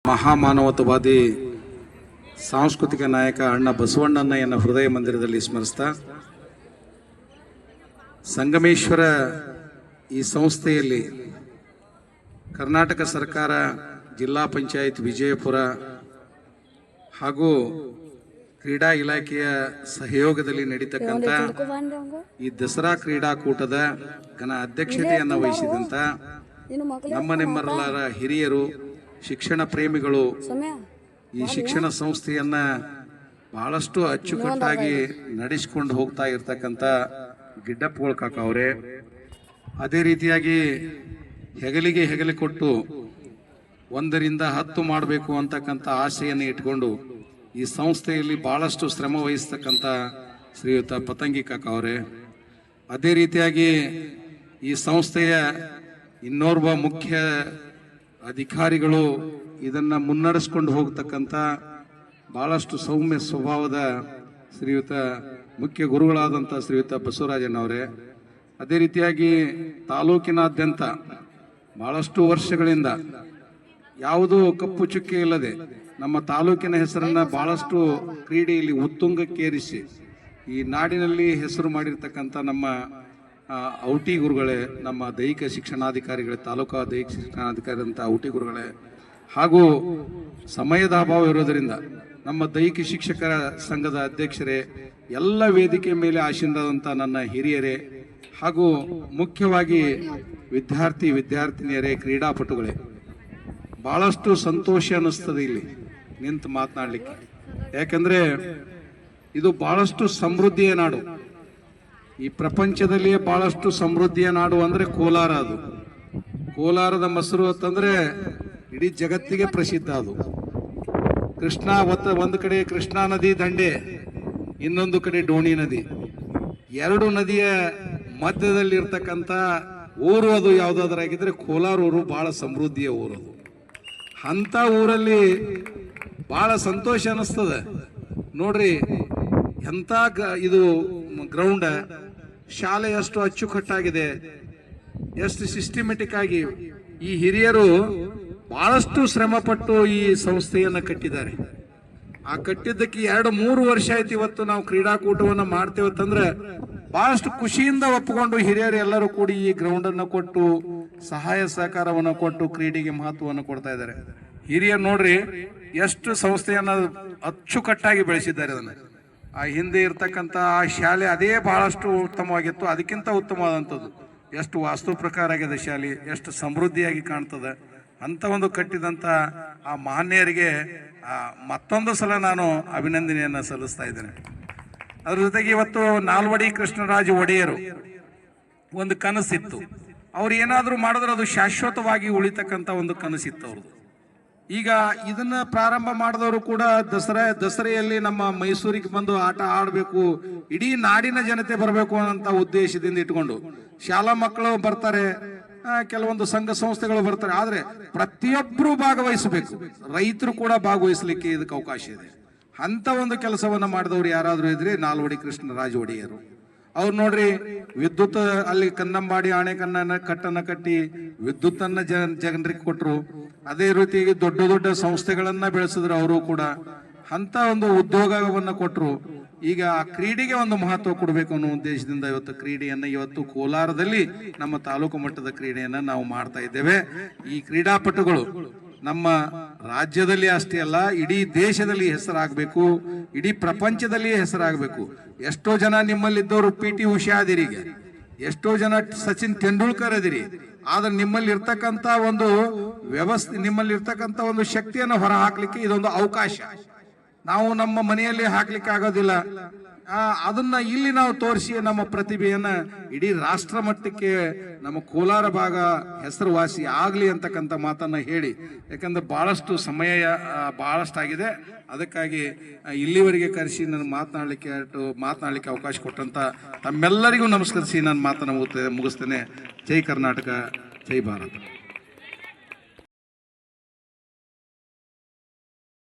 ಮಹಾಮಾನವತಾವಾದಿ ಸಾಂಸ್ಕೃತಿಕ ನಾಯಕ ಅಣ್ಣ ಬಸವಣ್ಣನಯ್ಯನ ಹೃದಯ ಮಂದಿರದಲ್ಲಿ ಸ್ಮರಿಸ್ತಾ ಸಂಗಮೇಶ್ವರ ಈ ಸಂಸ್ಥೆಯಲ್ಲಿ ಕರ್ನಾಟಕ ಸರ್ಕಾರ, ಜಿಲ್ಲಾ ಪಂಚಾಯತ್ ವಿಜಯಪುರ ಹಾಗೂ ಕ್ರೀಡಾ ಇಲಾಖೆಯ ಸಹಯೋಗದಲ್ಲಿ ನಡೀತಕ್ಕಂಥ ಈ ದಸರಾ ಕ್ರೀಡಾಕೂಟದ ಘನ ಅಧ್ಯಕ್ಷತೆಯನ್ನು ವಹಿಸಿದಂಥ ನಿಮ್ಮೆಲ್ಲರ ಹಿರಿಯರು, ಶಿಕ್ಷಣ ಪ್ರೇಮಿಗಳು, ಈ ಶಿಕ್ಷಣ ಸಂಸ್ಥೆಯನ್ನ ಬಹಳಷ್ಟು ಅಚ್ಚುಕಟ್ಟಾಗಿ ನಡೆಸಿಕೊಂಡು ಹೋಗ್ತಾ ಇರ್ತಕ್ಕಂಥ ಗಿಡ್ಡಪ್ಪಗಳ ಕಾಕ ಅವರೇ, ಅದೇ ರೀತಿಯಾಗಿ ಹೆಗಲಿಗೆ ಹೆಗಲಿ ಕೊಟ್ಟು 1 ರಿಂದ 10 ಮಾಡಬೇಕು ಅಂತಕ್ಕಂಥ ಆಸೆಯನ್ನು ಇಟ್ಕೊಂಡು ಈ ಸಂಸ್ಥೆಯಲ್ಲಿ ಬಹಳಷ್ಟು ಶ್ರಮ ವಹಿಸ್ತಕ್ಕಂಥ ಶ್ರೀಯುತ ಪತಂಗಿ ಕಾಕ ಅವರೇ, ಅದೇ ರೀತಿಯಾಗಿ ಈ ಸಂಸ್ಥೆಯ ಇನ್ನೋರ್ವ ಮುಖ್ಯ ಅಧಿಕಾರಿಗಳು, ಇದನ್ನ ಮುನ್ನಡೆಸ್ಕೊಂಡು ಹೋಗ್ತಕ್ಕಂಥ ಬಹಳಷ್ಟು ಸೌಮ್ಯ ಸ್ವಭಾವದ ಶ್ರೀಯುತ ಮುಖ್ಯ ಗುರುಗಳಾದಂಥ ಶ್ರೀಯುತ ಬಸವರಾಜನವರೇ, ಅದೇ ರೀತಿಯಾಗಿ ತಾಲೂಕಿನಾದ್ಯಂತ ಬಹಳಷ್ಟು ವರ್ಷಗಳಿಂದ ಯಾವುದೂ ಕಪ್ಪು ಚುಕ್ಕೆ ಇಲ್ಲದೆ ನಮ್ಮ ತಾಲೂಕಿನ ಹೆಸರನ್ನ ಬಹಳಷ್ಟು ಕ್ರೀಡೆಯಲ್ಲಿ ಉತ್ತುಂಗಕ್ಕೇರಿಸಿ ಈ ನಾಡಿನಲ್ಲಿ ಹೆಸರು ಮಾಡಿರ್ತಕ್ಕಂಥ ನಮ್ಮ ಔಟಿ ಗುರುಗಳೇ, ನಮ್ಮ ದೈಹಿಕ ಶಿಕ್ಷಣಾಧಿಕಾರಿಗಳೇ, ತಾಲೂಕಾ ದೈಹಿಕ ಶಿಕ್ಷಣಾಧಿಕಾರಿ ಅಂತ ಔಟಿ ಗುರುಗಳೇ, ಹಾಗೂ ಸಮಯದ ಅಭಾವ ಇರೋದರಿಂದ ನಮ್ಮ ದೈಹಿಕ ಶಿಕ್ಷಕರ ಸಂಘದ ಅಧ್ಯಕ್ಷರೇ, ಎಲ್ಲ ವೇದಿಕೆ ಮೇಲೆ ಆಸೀನರಾದಂಥ ನನ್ನ ಹಿರಿಯರೇ, ಹಾಗೂ ಮುಖ್ಯವಾಗಿ ವಿದ್ಯಾರ್ಥಿನಿಯರೇ, ಕ್ರೀಡಾಪಟುಗಳೇ, ಬಹಳಷ್ಟು ಸಂತೋಷ ಅನ್ನಿಸ್ತದೆ ಇಲ್ಲಿ ನಿಂತು ಮಾತನಾಡಲಿಕ್ಕೆ. ಯಾಕಂದ್ರೆ ಇದು ಬಹಳಷ್ಟು ಸಮೃದ್ಧಿಯ ನಾಡು. ಈ ಪ್ರಪಂಚದಲ್ಲಿಯೇ ಬಹಳಷ್ಟು ಸಮೃದ್ಧಿಯ ನಾಡು ಅಂದ್ರೆ ಕೋಲಾರ. ಅದು ಕೋಲಾರದ ಮೊಸರು ಅಂತಂದ್ರೆ ಇಡೀ ಜಗತ್ತಿಗೆ ಪ್ರಸಿದ್ಧ. ಅದು ಕೃಷ್ಣ ಒಂದು ಕಡೆ ಕೃಷ್ಣಾ ನದಿ ದಂಡೆ, ಇನ್ನೊಂದು ಕಡೆ ಡೋಣಿ ನದಿ, 2 ನದಿಯ ಮಧ್ಯದಲ್ಲಿ ಇರ್ತಕ್ಕಂಥ ಊರು ಅದು ಯಾವುದಾದ್ರಾಗಿದ್ರೆ ಕೋಲಾರ ಊರು ಬಹಳ ಸಮೃದ್ಧಿಯ ಊರು. ಅದು ಅಂತ ಊರಲ್ಲಿ ಬಹಳ ಸಂತೋಷ ಅನಿಸ್ತದೆ ನೋಡ್ರಿ. ಎಂತ ಇದು ಗ್ರೌಂಡ್, ಶಾಲೆ ಎಷ್ಟು ಅಚ್ಚುಕಟ್ಟಾಗಿದೆ, ಎಷ್ಟು ಸಿಸ್ಟಮೆಟಿಕ್ ಆಗಿ ಈ ಹಿರಿಯರು ಬಹಳಷ್ಟು ಶ್ರಮಪಟ್ಟು ಈ ಸಂಸ್ಥೆಯನ್ನು ಕಟ್ಟಿದ್ದಾರೆ. ಆ ಕಟ್ಟಿದ್ದಕ್ಕೆ 2-3 ವರ್ಷ ಆಯ್ತು. ಇವತ್ತು ನಾವು ಕ್ರೀಡಾಕೂಟವನ್ನು ಮಾಡ್ತೇವತ್ತಂದ್ರೆ ಬಹಳಷ್ಟು ಖುಷಿಯಿಂದ ಒಪ್ಪಿಕೊಂಡು ಹಿರಿಯರು ಎಲ್ಲರೂ ಕೂಡಿ ಈ ಗ್ರೌಂಡ್ ಅನ್ನು ಕೊಟ್ಟು ಸಹಾಯ ಸಹಕಾರವನ್ನು ಕೊಟ್ಟು ಕ್ರೀಡೆಗೆ ಮಹತ್ವವನ್ನು ಕೊಡ್ತಾ ಇದ್ದಾರೆ. ಹಿರಿಯರು ನೋಡ್ರಿ ಎಷ್ಟು ಸಂಸ್ಥೆಯನ್ನ ಅಚ್ಚುಕಟ್ಟಾಗಿ ಬೆಳೆಸಿದ್ದಾರೆ. ಅದನ್ನ ಆ ಹಿಂದೆ ಇರ್ತಕ್ಕಂಥ ಆ ಶಾಲೆ ಅದೇ ಬಹಳಷ್ಟು ಉತ್ತಮವಾಗಿತ್ತು. ಅದಕ್ಕಿಂತ ಉತ್ತಮವಾದಂಥದ್ದು ಎಷ್ಟು ವಾಸ್ತು ಪ್ರಕಾರ ಆಗಿದೆ ಶಾಲೆ, ಎಷ್ಟು ಸಮೃದ್ಧಿಯಾಗಿ ಕಾಣ್ತದೆ ಅಂತ ಒಂದು ಕಟ್ಟಿದಂಥ ಆ ಮಾನ್ಯರಿಗೆ ಮತ್ತೊಂದು ಸಲ ನಾನು ಅಭಿನಂದನೆಯನ್ನು ಸಲ್ಲಿಸ್ತಾ ಇದ್ದೇನೆ. ಅದ್ರ ಜೊತೆಗೆ ಇವತ್ತು ನಾಲ್ವಡಿ ಕೃಷ್ಣರಾಜ ಒಡೆಯರು ಒಂದು ಕನಸಿತ್ತು. ಅವ್ರು ಏನಾದರೂ ಮಾಡಿದ್ರೆ ಅದು ಶಾಶ್ವತವಾಗಿ ಉಳಿತಕ್ಕಂಥ ಒಂದು ಕನಸಿತ್ತು ಅವ್ರದ್ದು. ಈಗ ಇದನ್ನ ಪ್ರಾರಂಭ ಮಾಡಿದವರು ಕೂಡ ದಸರೆಯಲ್ಲಿ ನಮ್ಮ ಮೈಸೂರಿಗೆ ಬಂದು ಆಟ ಆಡಬೇಕು, ಇಡೀ ನಾಡಿನ ಜನತೆ ಬರಬೇಕು ಅನ್ನೋ ಉದ್ದೇಶದಿಂದ ಇಟ್ಕೊಂಡು ಶಾಲಾ ಮಕ್ಕಳು ಬರ್ತಾರೆ, ಕೆಲವೊಂದು ಸಂಘ ಸಂಸ್ಥೆಗಳು ಬರ್ತಾರೆ. ಆದ್ರೆ ಪ್ರತಿಯೊಬ್ಬರು ಭಾಗವಹಿಸಬೇಕು, ರೈತರು ಕೂಡ ಭಾಗವಹಿಸಲಿಕ್ಕೆ ಇದಕ್ಕೆ ಅವಕಾಶ ಇದೆ. ಅಂತ ಒಂದು ಕೆಲಸವನ್ನ ಮಾಡಿದವರು ಯಾರಾದ್ರೂ ಇದ್ರೆ ನಾಲ್ವಡಿ ಕೃಷ್ಣರಾಜ ಒಡೆಯರು. ಅವ್ರು ನೋಡ್ರಿ, ವಿದ್ಯುತ್ ಅಲ್ಲಿ ಕನ್ನಂಬಾಡಿ ಕಟ್ಟನ್ನ ಕಟ್ಟಿ ವಿದ್ಯುತ್ ಅನ್ನ ಜನರಿಗೆ ಕೊಟ್ಟರು. ಅದೇ ರೀತಿಯಾಗಿ ದೊಡ್ಡ ದೊಡ್ಡ ಸಂಸ್ಥೆಗಳನ್ನ ಬೆಳೆಸಿದ್ರು ಅವರು ಕೂಡ. ಅಂತ ಒಂದು ಉದ್ಯೋಗವನ್ನ ಕೊಟ್ಟರು. ಈಗ ಆ ಕ್ರೀಡೆಗೆ ಒಂದು ಮಹತ್ವ ಕೊಡಬೇಕು ಅನ್ನೋ ಉದ್ದೇಶದಿಂದ ಇವತ್ತು ಕೋಲಾರದಲ್ಲಿ ನಮ್ಮ ತಾಲೂಕು ಮಟ್ಟದ ಕ್ರೀಡೆಯನ್ನ ನಾವು ಮಾಡ್ತಾ ಇದ್ದೇವೆ. ಈ ಕ್ರೀಡಾಪಟುಗಳು ನಮ್ಮ ರಾಜ್ಯದಲ್ಲಿ ಅಷ್ಟೇ ಅಲ್ಲ, ಇಡೀ ದೇಶದಲ್ಲಿ ಹೆಸರಾಗಬೇಕು, ಇಡೀ ಪ್ರಪಂಚದಲ್ಲಿ ಹೆಸರಾಗಬೇಕು. ಎಷ್ಟೋ ಜನ ನಿಮ್ಮಲ್ಲಿದ್ದವರು PT ಉಷಾ ಅದಿರಿ, ಎಷ್ಟೋ ಜನ ಸಚಿನ್ ತೆಂಡೂಲ್ಕರ್ ಅದಿರಿ. ಆದ್ರೆ ನಿಮ್ಮಲ್ಲಿ ಇರ್ತಕ್ಕಂಥ ಒಂದು ವ್ಯವಸ್ಥೆ, ನಿಮ್ಮಲ್ಲಿ ಇರ್ತಕ್ಕಂಥ ಒಂದು ಶಕ್ತಿಯನ್ನು ಹೊರ ಹಾಕ್ಲಿಕ್ಕೆ ಇದೊಂದು ಅವಕಾಶ. ನಾವು ನಮ್ಮ ಮನೆಯಲ್ಲಿ ಹಾಕ್ಲಿಕ್ಕೆ ಆಗೋದಿಲ್ಲ, ಅದನ್ನ ಇಲ್ಲಿ ನಾವು ತೋರಿಸಿ ನಮ್ಮ ಪ್ರತಿಭೆಯನ್ನ ಇಡೀ ರಾಷ್ಟ್ರ ಮಟ್ಟಕ್ಕೆ ನಮ್ಮ ಕೋಲಾರ ಭಾಗ ಹೆಸರುವಾಸಿ ಆಗ್ಲಿ ಅಂತಕ್ಕಂಥ ಮಾತನ್ನ ಹೇಳಿ, ಯಾಕಂದ್ರೆ ಬಹಳಷ್ಟು ಸಮಯ ಬಹಳಷ್ಟಾಗಿದೆ, ಅದಕ್ಕಾಗಿ ಇಲ್ಲಿವರೆಗೆ ಕರೆಸಿ ನಾನು ಮಾತನಾಡಲಿಕ್ಕೆ ಅವಕಾಶ ಕೊಟ್ಟಂತ ತಮ್ಮೆಲ್ಲರಿಗೂ ನಮಸ್ಕರಿಸಿ ನಾನು ಮಾತನ್ನ ಮುಗಿಸ್ತೇನೆ. ಜೈ ಕರ್ನಾಟಕ, ಜೈ ಭಾರತ.